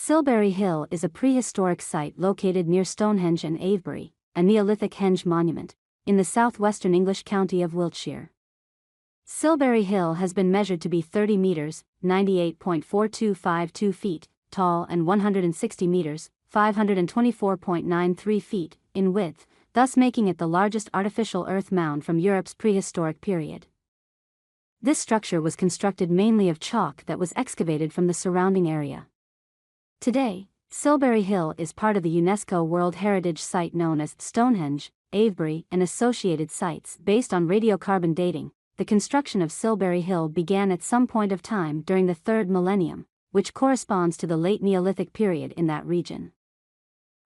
Silbury Hill is a prehistoric site located near Stonehenge and Avebury, a Neolithic henge monument, in the southwestern English county of Wiltshire. Silbury Hill has been measured to be 30 meters, 98.4252 feet, tall and 160 meters, 524.93 feet, in width, thus making it the largest artificial earth mound from Europe's prehistoric period. This structure was constructed mainly of chalk that was excavated from the surrounding area. Today, Silbury Hill is part of the UNESCO World Heritage Site known as Stonehenge, Avebury, and associated sites. Based on radiocarbon dating, the construction of Silbury Hill began at some point of time during the 3rd millennium, which corresponds to the late Neolithic period in that region.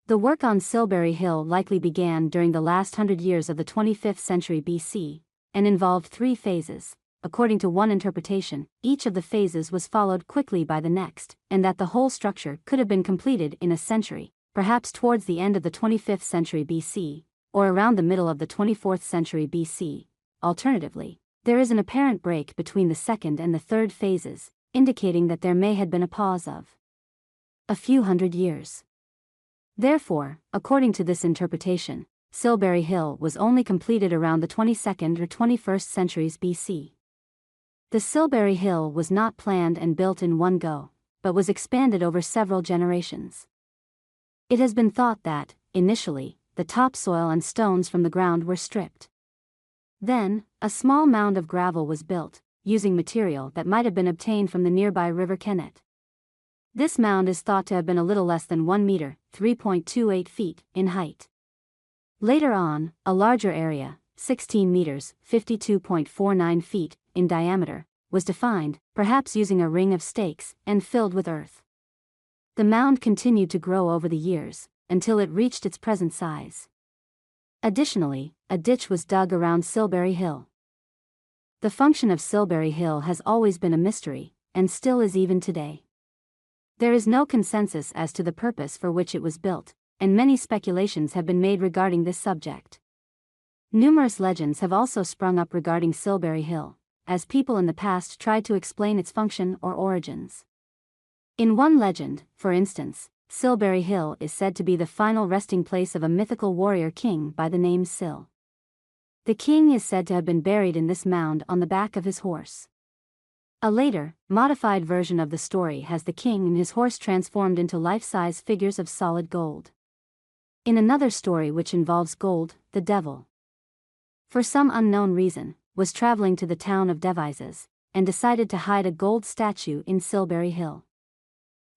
The work on Silbury Hill likely began during the last 100 years of the 25th century BC, and involved 3 phases. According to one interpretation, each of the phases was followed quickly by the next, and that the whole structure could have been completed in a century, perhaps towards the end of the 25th century BC, or around the middle of the 24th century BC. Alternatively, there is an apparent break between the second and the third phases, indicating that there may have been a pause of a few hundred years. Therefore, according to this interpretation, Silbury Hill was only completed around the 22nd or 21st centuries BC. The Silbury Hill was not planned and built in one go, but was expanded over several generations. It has been thought that, initially, the topsoil and stones from the ground were stripped. Then, a small mound of gravel was built, using material that might have been obtained from the nearby River Kennet. This mound is thought to have been a little less than 1 meter, 3.28 feet, in height. Later on, a larger area, 16 meters, 52.49 feet, in diameter, was defined, perhaps using a ring of stakes, and filled with earth. The mound continued to grow over the years, until it reached its present size. Additionally, a ditch was dug around Silbury Hill. The function of Silbury Hill has always been a mystery, and still is even today. There is no consensus as to the purpose for which it was built, and many speculations have been made regarding this subject. Numerous legends have also sprung up regarding Silbury Hill, as people in the past tried to explain its function or origins. In one legend, for instance, Silbury Hill is said to be the final resting place of a mythical warrior king by the name Sil. The king is said to have been buried in this mound on the back of his horse. A later, modified version of the story has the king and his horse transformed into life-size figures of solid gold. In another story which involves gold, the devil, for some unknown reason, was traveling to the town of Devizes, and decided to hide a gold statue in Silbury Hill.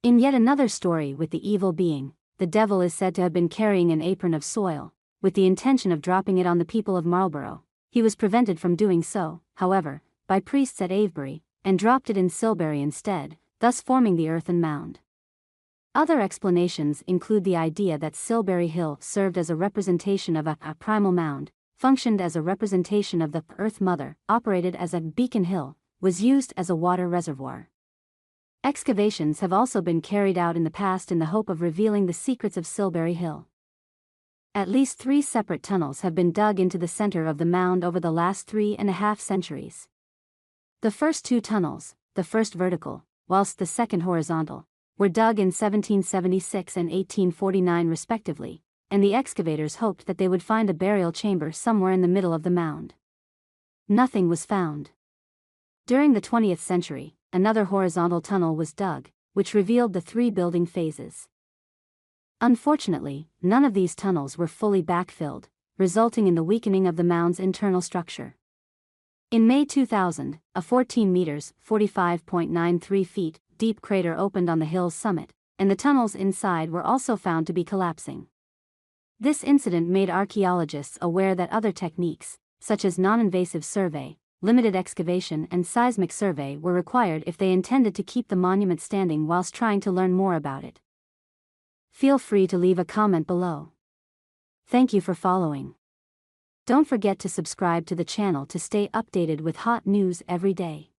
In yet another story with the evil being, the devil is said to have been carrying an apron of soil, with the intention of dropping it on the people of Marlborough. He was prevented from doing so, however, by priests at Avebury, and dropped it in Silbury instead, thus forming the earthen mound. Other explanations include the idea that Silbury Hill served as a representation of a primal mound, functioned as a representation of the Earth Mother, operated as a beacon hill, was used as a water reservoir. Excavations have also been carried out in the past in the hope of revealing the secrets of Silbury Hill. At least 3 separate tunnels have been dug into the center of the mound over the last 3.5 centuries. The first 2 tunnels, the first vertical, whilst the second horizontal, were dug in 1776 and 1849 respectively, and the excavators hoped that they would find a burial chamber somewhere in the middle of the mound. Nothing was found. During the 20th century, another horizontal tunnel was dug, which revealed the 3 building phases. Unfortunately, none of these tunnels were fully backfilled, resulting in the weakening of the mound's internal structure. In May 2000, a 14 meters (45.93 feet) deep crater opened on the hill's summit, and the tunnels inside were also found to be collapsing. This incident made archaeologists aware that other techniques, such as non-invasive survey, limited excavation and seismic survey were required if they intended to keep the monument standing whilst trying to learn more about it. Feel free to leave a comment below. Thank you for following. Don't forget to subscribe to the channel to stay updated with hot news every day.